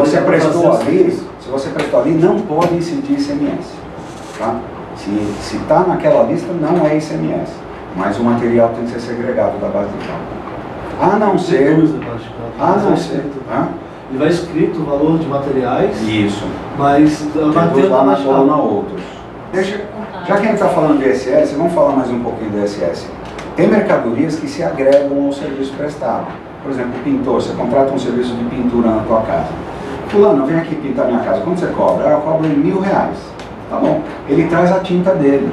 você prestou ali, se você prestou ali, não pode incidir ICMS. Tá? Se está naquela lista, não é ICMS. Mas o material tem que ser segregado da base de cálculo. A não ser... E vai escrito o valor de materiais. Isso. Mas mantendo lá na coluna outros. Já que a gente está falando de ISS, vamos falar mais um pouquinho do ISS. Tem mercadorias que se agregam ao serviço prestado. Por exemplo, o pintor, você contrata um serviço de pintura na tua casa. Fulano, vem aqui pintar minha casa. Quanto você cobra? Eu cobro R$1.000. Tá bom. Ele traz a tinta dele.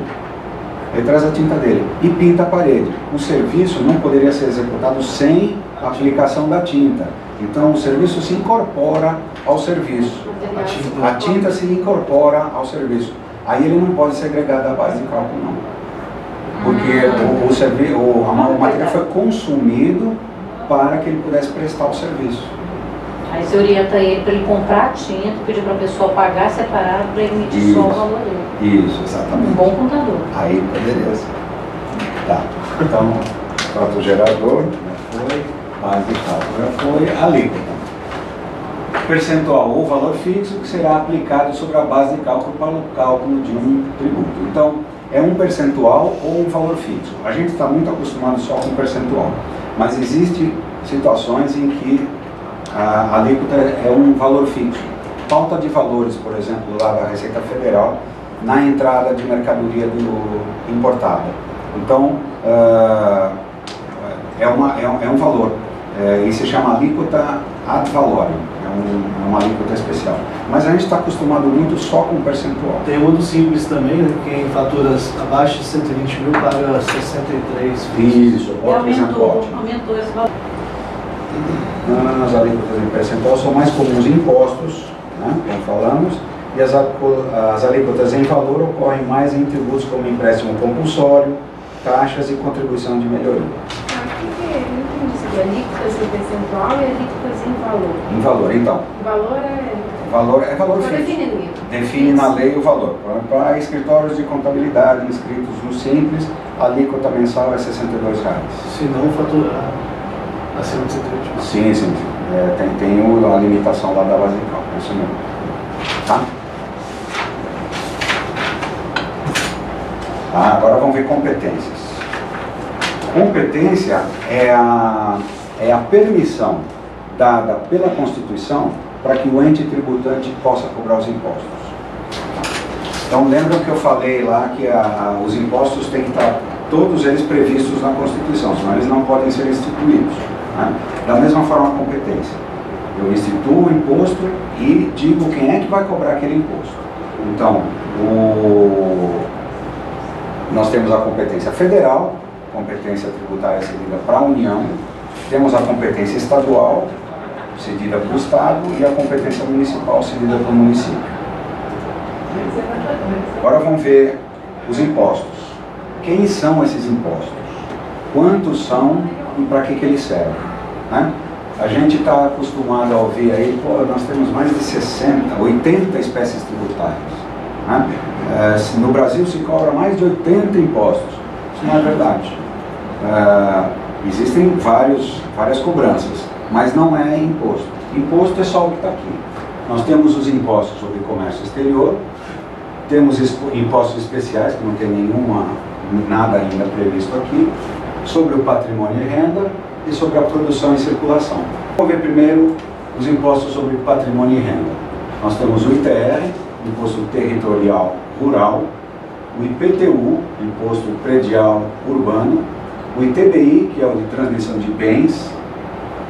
E pinta a parede. O serviço não poderia ser executado sem a aplicação da tinta. Então o serviço se incorpora ao serviço. A tinta se incorpora ao serviço. Aí ele não pode segregar da base de cálculo, não. Porque o material foi consumido para que ele pudesse prestar o serviço. Aí você orienta ele para ele comprar a tinta, pedir para a pessoa pagar separado para ele emitir só o valor dele. Isso, exatamente. Um bom contador. Aí, beleza. Tá. Então, fato gerador, já foi, base de cálculo já foi, alíquota. Percentual ou valor fixo que será aplicado sobre a base de cálculo para o cálculo de um tributo. Então, é um percentual ou um valor fixo. A gente está muito acostumado só com percentual, mas existem situações em que a alíquota é um valor fixo. Falta de valores, por exemplo, lá da Receita Federal, na entrada de mercadoria importada. Então, é um valor. E se chama alíquota ad valorem. É uma alíquota especial. Mas a gente está acostumado muito só com percentual. Tem outro simples também, né? Quem faturas abaixo de 120 mil paga 63. Isso, aumentou esse valor. As alíquotas em percentual são mais comuns em impostos, né, como falamos, e as alíquotas em valor ocorrem mais em tributos como empréstimo compulsório, taxas e contribuição de melhoria. Alíquotas em percentual e alíquotas em valor. Em valor, então. Valor é valor fixo. Define na lei o valor. Para escritórios de contabilidade inscritos no Simples, a alíquota mensal é R$62. Se não faturar acima de 120. Sim. Tem a limitação lá da base de cálculo, isso mesmo. Tá? Agora vamos ver competências. Competência é a permissão dada pela Constituição para que o ente tributante possa cobrar os impostos. Então lembram que eu falei lá que os impostos têm que estar todos eles previstos na Constituição, senão eles não podem ser instituídos. Né? Da mesma forma a competência. Eu instituo o imposto e digo quem é que vai cobrar aquele imposto. Então, nós temos a competência federal, competência tributária cedida para a União, temos a competência estadual, cedida para o Estado, e a competência municipal, cedida para o município. Agora vamos ver os impostos. Quem são esses impostos? Quantos são e para que eles servem? Né? A gente está acostumado a ouvir aí, nós temos mais de 60, 80 espécies tributárias. Né? No Brasil se cobra mais de 80 impostos. Isso não é verdade. Existem várias cobranças, mas não é imposto. Imposto é só o que está aqui. Nós temos os impostos sobre comércio exterior, temos impostos especiais, que não tem nada ainda previsto aqui, sobre o patrimônio e renda e sobre a produção e circulação. Vamos ver primeiro os impostos sobre patrimônio e renda. Nós temos o ITR, Imposto Territorial Rural, o IPTU, Imposto Predial Urbano, o ITBI, que é o de transmissão de bens,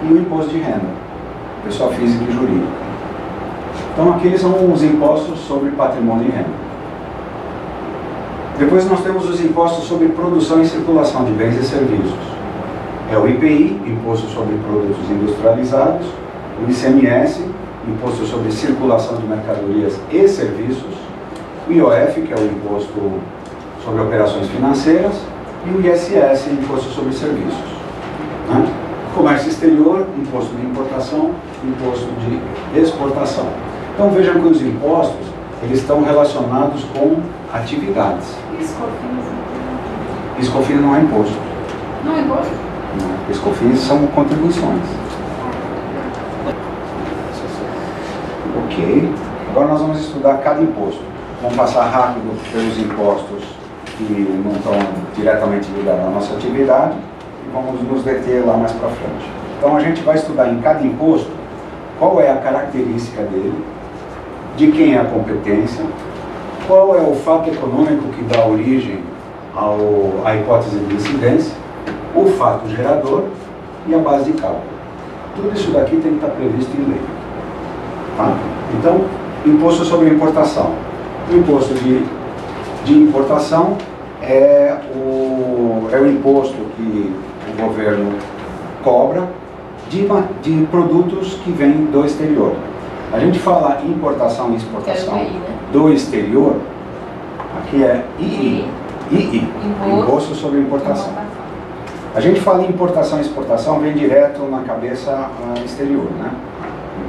e o Imposto de Renda, pessoa física e jurídica. Então aqui são os impostos sobre patrimônio e renda. Depois nós temos os impostos sobre produção e circulação de bens e serviços. É o IPI, Imposto sobre Produtos Industrializados, o ICMS, Imposto sobre Circulação de Mercadorias e Serviços, o IOF, que é o Imposto sobre Operações Financeiras, e o ISS, Imposto sobre Serviços. Né? Comércio Exterior, Imposto de Importação, Imposto de Exportação. Então vejam que os impostos, eles estão relacionados com atividades. PIS/COFINS não é imposto. Não é imposto? Não. PIS/COFINS são contribuições. Ok. Agora nós vamos estudar cada imposto. Vamos passar rápido pelos impostos que não estão diretamente ligados à nossa atividade e vamos nos deter lá mais para frente. Então a gente vai estudar em cada imposto qual é a característica dele, de quem é a competência, qual é o fato econômico que dá origem à hipótese de incidência, o fato gerador e a base de cálculo. Tudo isso daqui tem que estar previsto em lei. Tá? Então, imposto sobre importação. O imposto de importação é o imposto que o governo cobra de produtos que vêm do exterior. A gente fala importação e exportação do exterior, aqui é II, Imposto sobre Importação. A gente fala em importação e exportação, vem direto na cabeça exterior, né?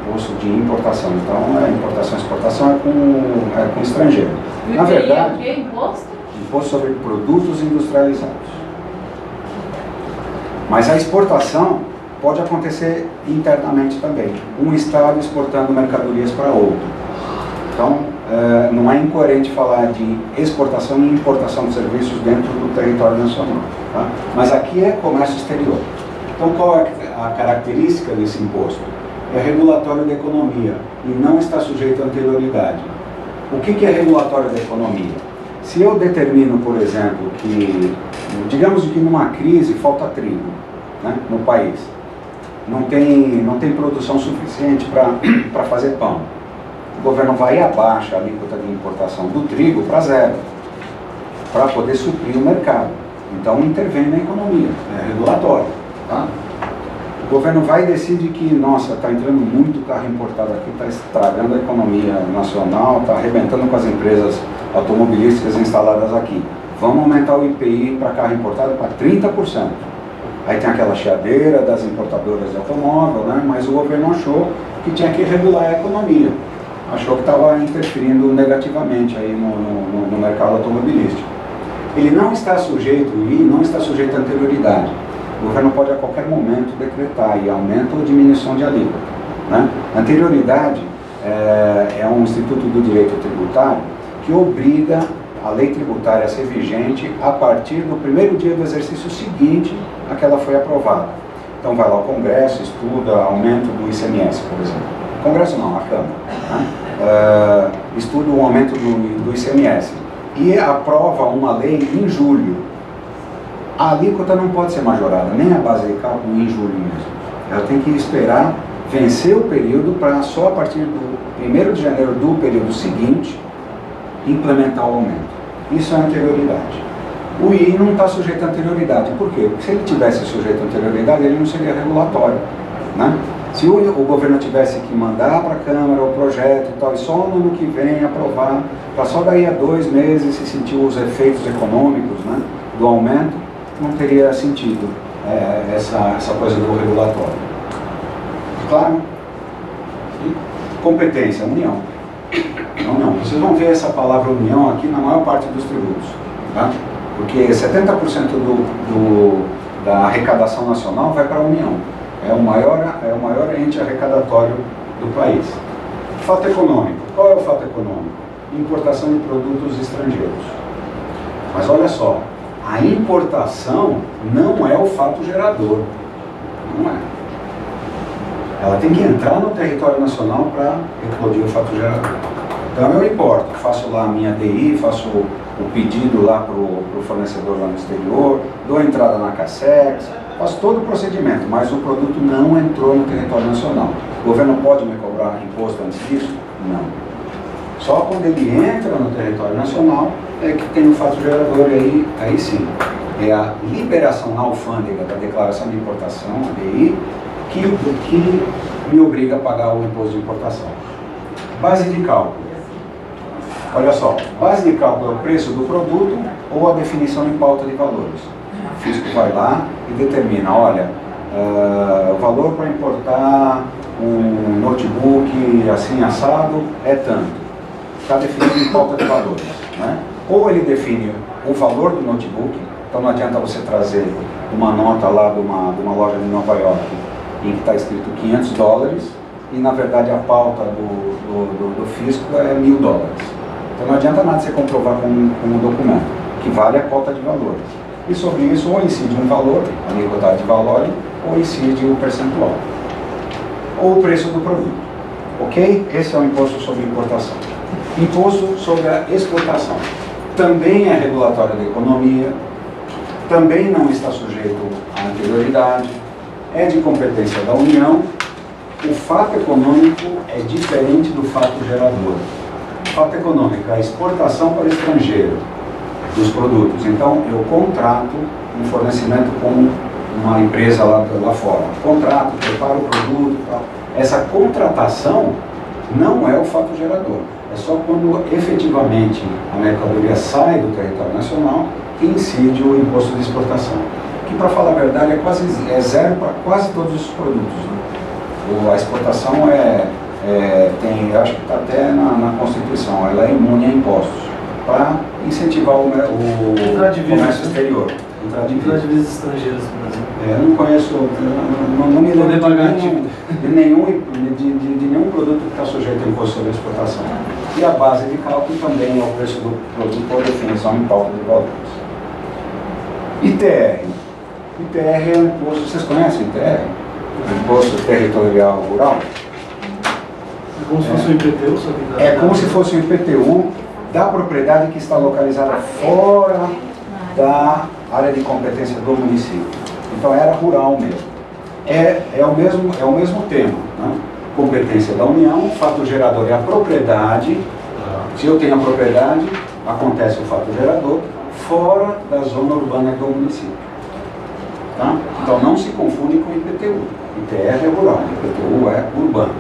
Imposto de importação. Então, importação e exportação é com estrangeiro. Na verdade, o que? Imposto? Imposto sobre produtos industrializados. Mas a exportação pode acontecer internamente também. Um estado exportando mercadorias para outro. Então, não é incoerente falar de exportação e importação de serviços dentro do território nacional. Tá? Mas aqui é comércio exterior. Então, qual é a característica desse imposto? É regulatório da economia e não está sujeito à anterioridade. O que é regulatório da economia? Se eu determino, por exemplo, que, digamos que numa crise falta trigo, né, no país, não tem produção suficiente para fazer pão, o governo vai e abaixa a alíquota de importação do trigo para zero, para poder suprir o mercado. Então intervém na economia, é regulatório. Tá? O governo vai e decide que, nossa, está entrando muito carro importado aqui, está estragando a economia nacional, está arrebentando com as empresas automobilísticas instaladas aqui. Vamos aumentar o IPI para carro importado para 30%. Aí tem aquela chiadeira das importadoras de automóvel, né? Mas o governo achou que tinha que regular a economia. Achou que estava interferindo negativamente aí no mercado automobilístico. Ele não está sujeito, não está sujeito à anterioridade. O governo pode a qualquer momento decretar e aumento ou diminuição de alíquota. Né? Anterioridade é um instituto do direito tributário que obriga a lei tributária a ser vigente a partir do primeiro dia do exercício seguinte a que ela foi aprovada. Então vai lá o Congresso, estuda aumento do ICMS, por exemplo. Congresso não, a Câmara. Né? Estuda o aumento do ICMS e aprova uma lei em julho. A alíquota não pode ser majorada, nem a base de cálculo em julho mesmo. Ela tem que esperar vencer o período para só a partir do 1º de janeiro do período seguinte implementar o aumento. Isso é anterioridade. O II não está sujeito à anterioridade. Por quê? Porque se ele tivesse sujeito à anterioridade, ele não seria regulatório. Né? Se o governo tivesse que mandar para a Câmara o projeto e tal, e só no ano que vem aprovar, para só daí a 2 meses se sentir os efeitos econômicos, né, do aumento, não teria sentido essa coisa do regulatório. Claro? E competência, união. Não. Vocês vão ver essa palavra união aqui na maior parte dos tributos. Tá? Porque 70% da arrecadação nacional vai para a União. É o maior ente arrecadatório do país. Fato econômico. Qual é o fato econômico? Importação de produtos estrangeiros. Mas olha só, a importação não é o fato gerador. Não é. Ela tem que entrar no território nacional para eclodir o fato gerador. Então eu importo, faço lá a minha DI, faço o pedido lá para o fornecedor lá no exterior, dou entrada na CACEX, faço todo o procedimento, mas o produto não entrou no território nacional. O governo pode me cobrar imposto antes disso? Não. Só quando ele entra no território nacional é que tem o fato gerador, e aí sim. É a liberação na alfândega da declaração de importação, a DI, que me obriga a pagar o imposto de importação. Base de cálculo. Olha só, base de cálculo é o preço do produto ou a definição em pauta de valores. O fisco vai lá e determina, olha, o valor para importar um notebook assim assado é tanto. Está definido em pauta de valores. Né? Ou ele define o valor do notebook, então não adianta você trazer uma nota lá de uma loja de Nova York em que está escrito $500, e na verdade a pauta do fisco é $1.000. Então não adianta nada você comprovar com um documento, que vale a pauta de valores. E sobre isso ou incide um valor, a alíquota de valor, ou incide o percentual, ou o preço do produto. Ok? Esse é o imposto sobre importação. Imposto sobre a exportação. Também é regulatório da economia, também não está sujeito à anterioridade, é de competência da União. O fato econômico é diferente do fato gerador. O fato econômico é a exportação para o estrangeiro dos produtos. Então, eu contrato um fornecimento com uma empresa lá fora. Contrato, preparo o produto e tal. Essa contratação não é o fato gerador. É só quando efetivamente a mercadoria sai do território nacional que incide o imposto de exportação. Que, para falar a verdade, é zero para quase todos os produtos. Né? A exportação tem, eu acho que está até na Constituição, ela é imune a impostos, para incentivar o comércio exterior. Entrar divisas estrangeiras no Brasil. Eu não conheço, não me lembro de nenhum produto que está sujeito a imposto sobre exportação. E a base de cálculo também é o preço do produto por definição em pauta de valores. ITR. ITR é um imposto, vocês conhecem ITR? Imposto Territorial Rural? É como se fosse o IPTU, só que É como se fosse o IPTU da propriedade que está localizada fora da área de competência do município. Então era rural mesmo. É o mesmo tema, né? Competência da União, fato gerador é a propriedade. Se eu tenho a propriedade, acontece o fato gerador fora da zona urbana do município. Tá? Então não se confunde com IPTU. ITR é rural, IPTU é urbano.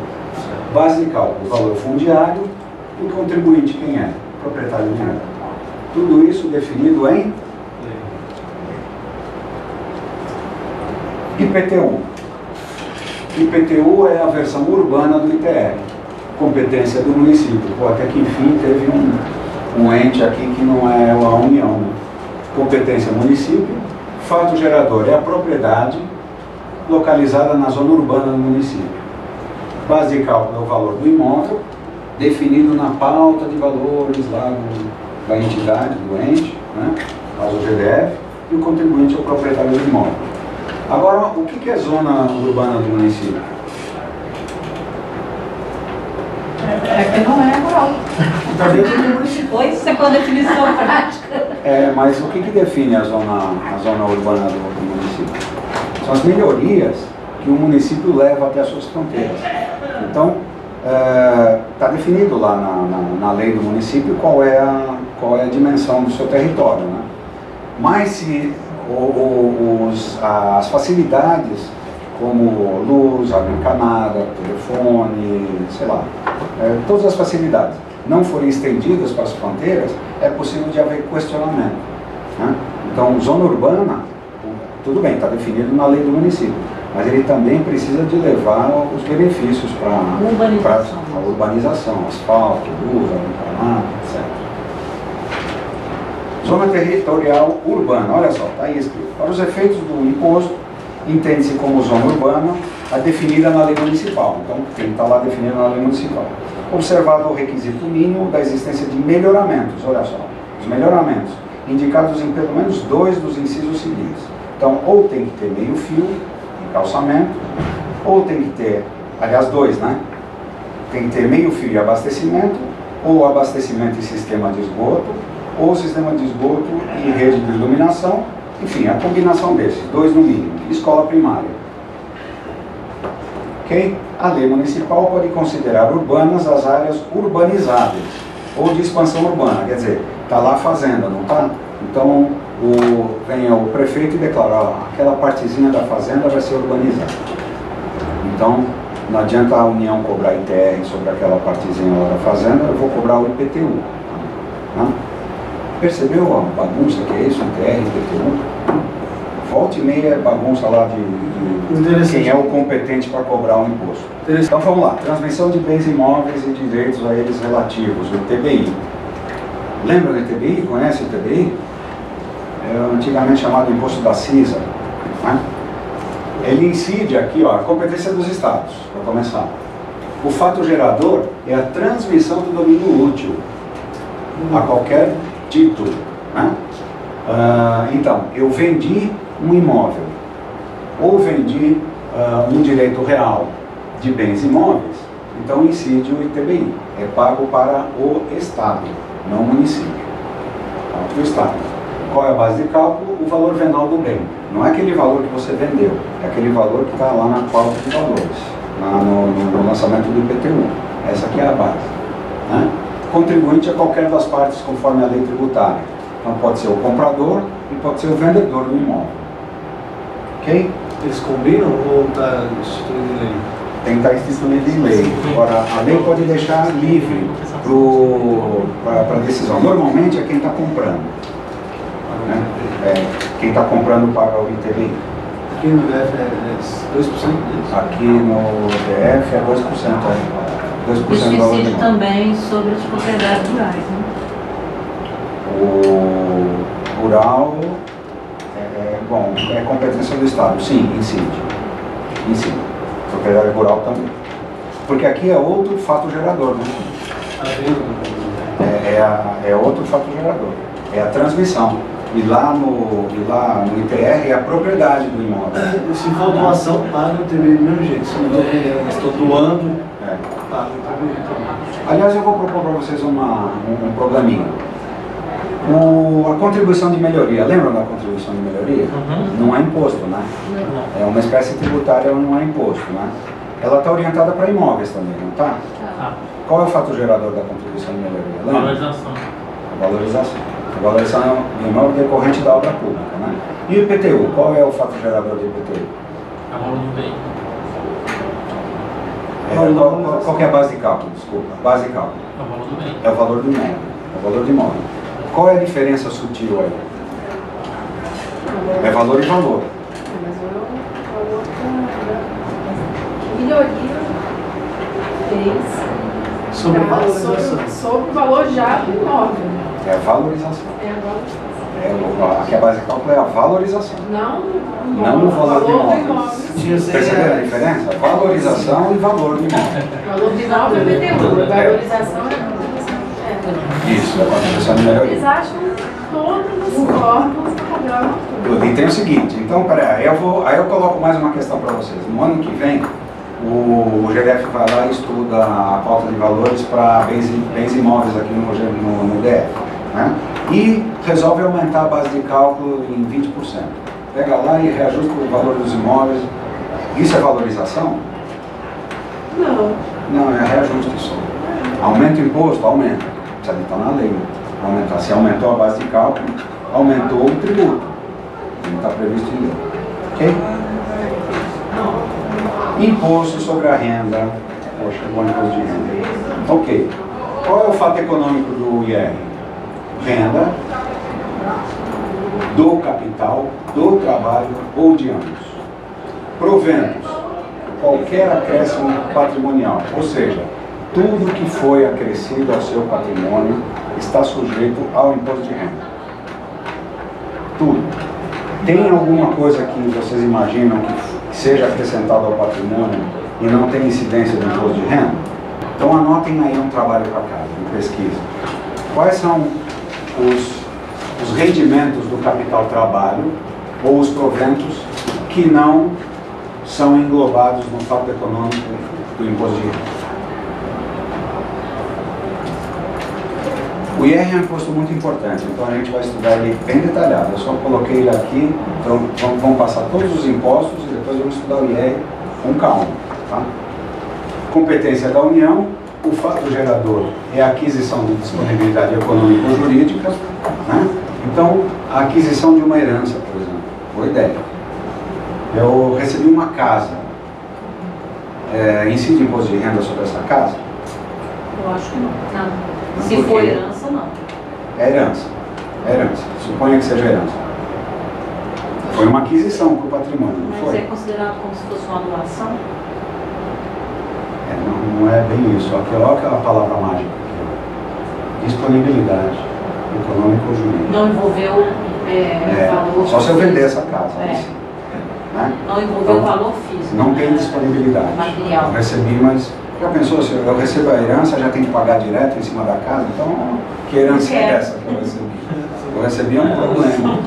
Base de cálculo, valor fundiário e o contribuinte quem é? Proprietário direto. Tudo isso definido em IPTU. IPTU é a versão urbana do ITR, competência do município. Pô, até que enfim teve um ente aqui que não é a União. Né? Competência município, fato gerador é a propriedade localizada na zona urbana do município. Base de cálculo é o valor do imóvel, definido na pauta de valores lá da entidade, do ente, né? Caso o GDF, e o contribuinte é o proprietário do imóvel. Agora, o que é zona urbana do município? É que não é rural. está dentro do município. Pois é, com a definição prática. Mas o que define a zona urbana do município? São as melhorias que o município leva até as suas fronteiras. Então, está definido lá na lei do município qual é a dimensão do seu território. Né? Mas se as facilidades como luz, água encanada, telefone, sei lá, todas as facilidades não forem estendidas para as fronteiras, é possível de haver questionamento. Né? Então, zona urbana, tudo bem, está definido na lei do município, mas ele também precisa de levar os benefícios para a urbanização, asfalto, luz, água encanada, etc. Zona territorial urbana, olha só, está aí escrito. Para os efeitos do imposto, entende-se como zona urbana a definida na lei municipal. Então, tem que estar lá definido na lei municipal. Observado o requisito mínimo da existência de melhoramentos, olha só, os melhoramentos, indicados em pelo menos 2 dos incisos seguintes. Então, ou tem que ter meio fio, calçamento, ou tem que ter, aliás, 2, né? Tem que ter meio fio e abastecimento, ou abastecimento e sistema de esgoto, ou sistema de esgoto e rede de iluminação, enfim, a combinação desses, 2 no mínimo, escola primária. Ok? A lei municipal pode considerar urbanas as áreas urbanizáveis, ou de expansão urbana, quer dizer, está lá a fazenda, não está? Então, vem o prefeito e declara, aquela partezinha da fazenda vai ser urbanizada. Então, não adianta a União cobrar ITR sobre aquela partezinha lá da fazenda, eu vou cobrar o IPTU. Né? Percebeu a bagunça que é isso, ITR, IPTU? Volta e meia é bagunça lá de quem é o competente para cobrar o imposto. Então vamos lá, transmissão de bens imóveis e direitos a eles relativos, o ITBI. Lembra do ITBI? Conhece o ITBI? É antigamente chamado Imposto da CISA. Né? Ele incide aqui, ó, a competência dos estados, para começar. O fato gerador é a transmissão do domínio útil a qualquer título, né? Então, eu vendi um imóvel ou vendi um direito real de bens imóveis, então incide o ITBI, é pago para o Estado, não o município, para o Estado. Qual é a base de cálculo? O valor venal do bem. Não é aquele valor que você vendeu, é aquele valor que está lá na pauta de valores, no lançamento do IPTU. Essa aqui é a base, né? Contribuinte é qualquer das partes conforme a lei tributária. Então pode ser o comprador e pode ser o vendedor do imóvel. Ok? Eles combinam ou está instituído em lei? Tem que estar instituído em lei. Agora, a lei pode deixar livre para a decisão. Normalmente é quem está comprando. Né? Quem está comprando paga o ITBI. Aqui no DF é 2% disso? Aqui no DF é 2%. 2% Isso do valor incide do também sobre as propriedades rurais, né? O rural é competência do Estado. Sim, incide. Propriedade rural também. Porque aqui é outro fato gerador, né? É outro fato gerador. É a transmissão. E lá no ITR é a propriedade do imóvel. Se for doação, paga o ITBI do mesmo jeito. Se não estou doando, paga o ITBI também. Aliás, eu vou propor para vocês um programinha. A contribuição de melhoria, lembram da contribuição de melhoria? Não é imposto, né? É uma espécie tributária, não é imposto, né? Ela está orientada para imóveis também, não está? Qual é o fato gerador da contribuição de melhoria? Lembra? Valorização. A valorização. A valorização do imóvel decorrente da obra pública, né? E o IPTU? Qual é o fato gerador do IPTU? É o valor do bem. Qual que é a base de cálculo? Desculpa. Base de cálculo. É o valor do bem. É o valor do imóvel. É o valor do imóvel. Qual é a diferença sutil aí? É valor e valor. Mas o valor da melhoria fez Sobre a valorização. sobre o valor já do imóvel. É a valorização. É a valorização. Aqui a base de cálculo é a valorização. Não o valor do imóvel. Tinha Perceberam a diferença? Valorização e valor do imóvel. O valor do imóvel é IPTU. Valorização é a Isso, é a contribuição de melhoria. Eles acham todos os órgãos do programa. Tudo. E tem o seguinte, então, peraí, aí eu coloco mais uma questão para vocês. No ano que vem, o GDF vai lá e estuda a pauta de valores para bens imóveis aqui no DF, né? E resolve aumentar a base de cálculo em 20%. Pega lá e reajusta o valor dos imóveis. Isso é valorização? Não. Não, é reajuste só. Aumenta o imposto? Aumenta. Precisa estar na lei. Aumentar. Se aumentou a base de cálculo, aumentou o tributo. Não está previsto em lei. Ok? Imposto sobre a renda. Poxa, bom imposto de renda. Ok. Qual é o fato econômico do IR? Renda do capital, do trabalho ou de ambos. Proventos. Qualquer acréscimo patrimonial. Ou seja, tudo que foi acrescido ao seu patrimônio está sujeito ao imposto de renda. Tudo. Tem alguma coisa que vocês imaginam que seja acrescentado ao patrimônio e não tem incidência do imposto de renda? Então anotem aí um trabalho para casa, de pesquisa. Quais são os rendimentos do capital trabalho ou os proventos que não são englobados no fato econômico do imposto de renda? O IR é um imposto muito importante, então a gente vai estudar ele bem detalhado. Eu só coloquei ele aqui, então vamos passar todos os impostos e depois vamos estudar o IR um cada um. Tá? Competência da União, o fato gerador é a aquisição de disponibilidade econômica ou jurídica, né? Então, a aquisição de uma herança, por exemplo, boa ideia. Eu recebi uma casa, incide imposto de renda sobre essa casa? Eu acho que não. Não. Mas Se por for quê? herança, não. É herança. É herança. Suponha que seja herança. Foi uma aquisição para o patrimônio, não Mas foi? é considerado como se fosse uma doação? Não é bem isso. Olha aquela palavra mágica. Disponibilidade econômica ou jurídica. Não envolveu valor Só se eu vender essa casa. É. Né? Não envolveu Então, valor físico. Não tem né? disponibilidade. Material. Eu recebi, mas Já pensou, se eu recebo a herança, já tenho que pagar direto em cima da casa? Então, que herança é essa que eu recebi? Eu recebi um problema.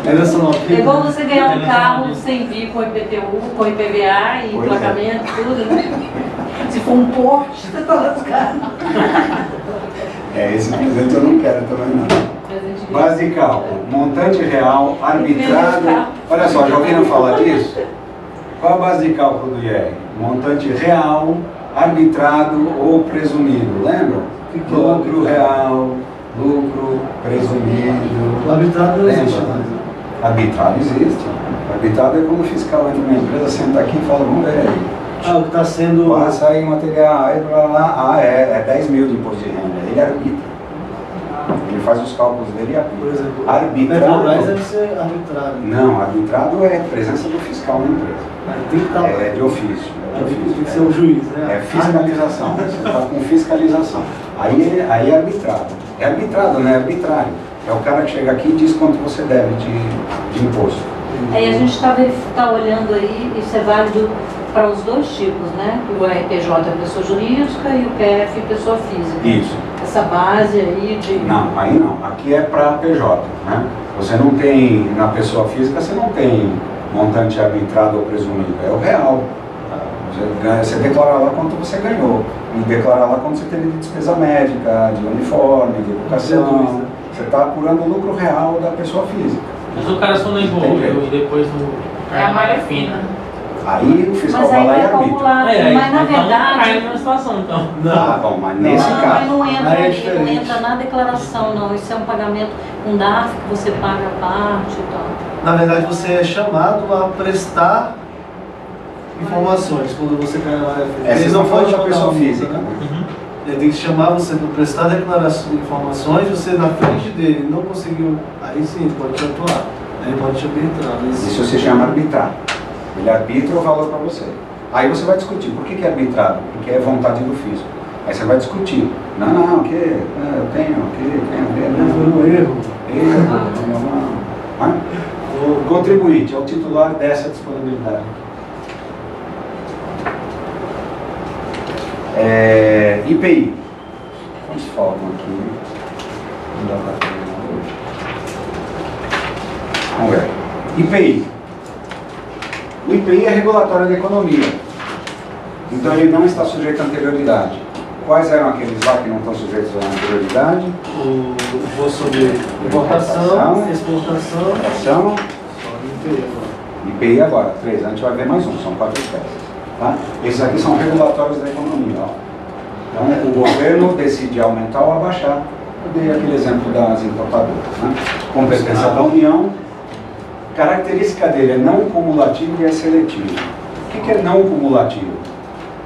Herança não. É igual você ganhar um carro sem vir com IPTU, com IPVA e Pois emplacamento, tudo, né? Se for um Porsche, você tá lascado. Esse presente eu não quero também não. Base de cálculo, montante real, arbitrado. Olha só, já ouviram falar disso? Qual a base de cálculo do IR? Montante real, arbitrado ou presumido, lembra? Lucro real, lucro presumido. O arbitrado não existe Lembra? mais. Arbitrado existe. Arbitrado é quando o fiscal entra na empresa, senta aqui e fala, vamos ver aí. Ah, o que está sendo. Passa aí material, aí blá, blá, é 10 mil de imposto de renda. Ele arbitra. Ele faz os cálculos dele e Por arbitra. exemplo, Arbitrado. Petrobras deve ser arbitrado. Não, arbitrado é a presença do fiscal na empresa. Tem que estar. É de ofício. Tem que ser o juiz, né? É fiscalização. Você está com fiscalização. Aí é arbitrado. É arbitrado, não é arbitrário. É o cara que chega aqui e diz quanto você deve de imposto. Aí a gente está olhando aí, isso é válido para os dois tipos, né? O RPJ é pessoa jurídica e o PF pessoa física. Isso. Essa base aí de... Não, aí não. Aqui é para PJ, né? Você não tem, na pessoa física, você não tem montante arbitrado ou presumido. É o real. Você declara lá quanto você ganhou. E declara lá quanto você teve de despesa médica, de uniforme, de educação. Você está apurando o lucro real da pessoa física. Mas o cara só não envolveu e depois no... É a malha fina. Aí o fiscal Mas vai aí lá e vai arbitra. calcular, mas na verdade... Cai numa situação, então. Ah, bom, mas nesse Não, mas caso. não entra, Aí é aí, não diferente. entra na declaração, não. Isso é um pagamento, um DARF que você paga a parte e tal. Na verdade, você é chamado a prestar informações quando você ganha na área física. Eles não falam da chamar pessoa uma multa, física. né? Uhum. Ele tem que chamar você para prestar declaração de informações, você na frente dele não conseguiu, aí sim, ele pode te atuar. Aí ele pode te arbitrar. Mas... Isso se chama arbitrar. Ele arbitra o valor para você. Aí você vai discutir. Por que é arbitrado? Porque é vontade do fisco. Aí você vai discutir. Não, que eu tenho, Foi um erro. O contribuinte é o titular dessa disponibilidade. IPI. Quantos faltam aqui? Não dá para terminar hoje. Vamos ver. IPI. O IPI é regulatório da economia. Então ele não está sujeito à anterioridade. Quais eram aqueles lá que não estão sujeitos à anterioridade? O imposto sobre importação, exportação, Exportação, só no IPI agora. IPI agora, 3. A gente vai ver mais um, são 4 espécies. Tá? Esses aqui são regulatórios da economia. Ó. Então o governo decide aumentar ou abaixar. Eu dei aquele exemplo das importadoras. Né? Competência da União. Característica dele é não cumulativo e é seletivo. O que é não cumulativo?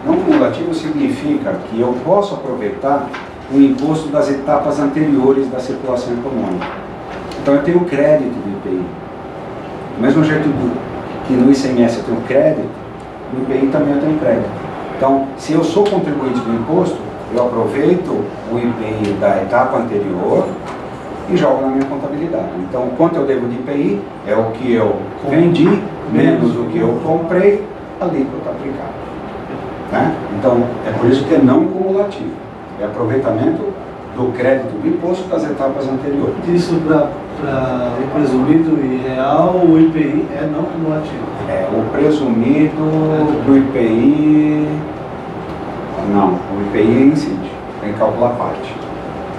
Não cumulativo significa que eu posso aproveitar o imposto das etapas anteriores da circulação econômica. Então eu tenho crédito do IPI. Do mesmo jeito que no ICMS eu tenho crédito, no IPI também eu tenho crédito. Então, se eu sou contribuinte do imposto, eu aproveito o IPI da etapa anterior e jogo na minha contabilidade. Então, quanto eu devo de IPI é o que eu vendi, menos o que eu comprei, alíquota aplicada. Né? Então, é por isso que é não cumulativo. É aproveitamento do crédito do imposto das etapas anteriores. Isso para o presumido e real, o IPI é não cumulativo. O presumido do IPI... Não, o IPI incide. Tem que calcular a parte.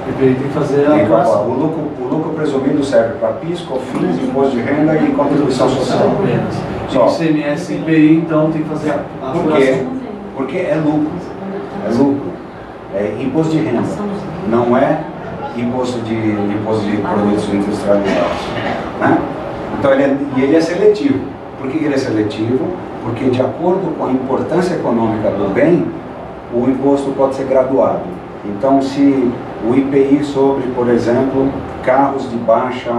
O IPI tem que fazer Tem a que calcular. apuração. O lucro presumido serve para PIS, COFINS, imposto de renda e contribuição social. Só. ICMS e IPI, então tem que fazer a Por quê? apuração. Porque é lucro. É lucro. É imposto de renda. Não é imposto de produtos industrializados. Né? Então ele é seletivo. Por que ele é seletivo? Porque de acordo com a importância econômica do bem, o imposto pode ser graduado. Então se o IPI sobre, por exemplo, carros de baixa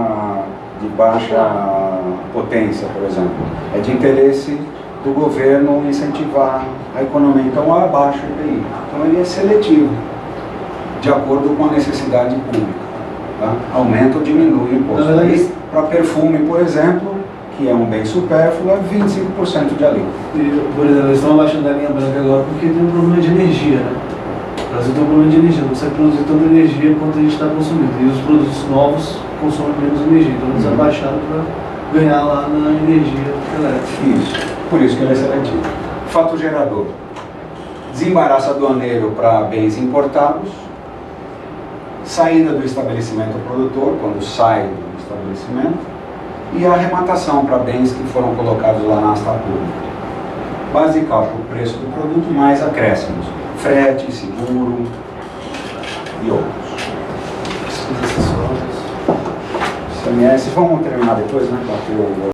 potência, por exemplo, é de interesse do governo incentivar a economia, então abaixa o IPI. Então ele é seletivo, de acordo com a necessidade pública. Tá? Aumenta ou diminui o imposto. Para perfume, por exemplo, que é um bem supérfluo, é 25% de alíquota. E, por exemplo, eles estão abaixando a linha branca agora porque tem um problema de energia, né? O Brasil tem um problema de energia, não consegue produzir tanta energia quanto a gente está consumindo. E os produtos novos consomem menos energia, então eles abaixaram para ganhar lá na energia elétrica. Isso, por isso que ele é seletivo. Fato gerador. Desembaraço aduaneiro para bens importados, saída do estabelecimento produtor, quando sai do estabelecimento, e a arrematação para bens que foram colocados lá na asta pública. Base de cálculo, preço do produto mais acréscimos, frete, seguro e outros. Despesas acessórias. CMS, vamos terminar depois, né? Para ter o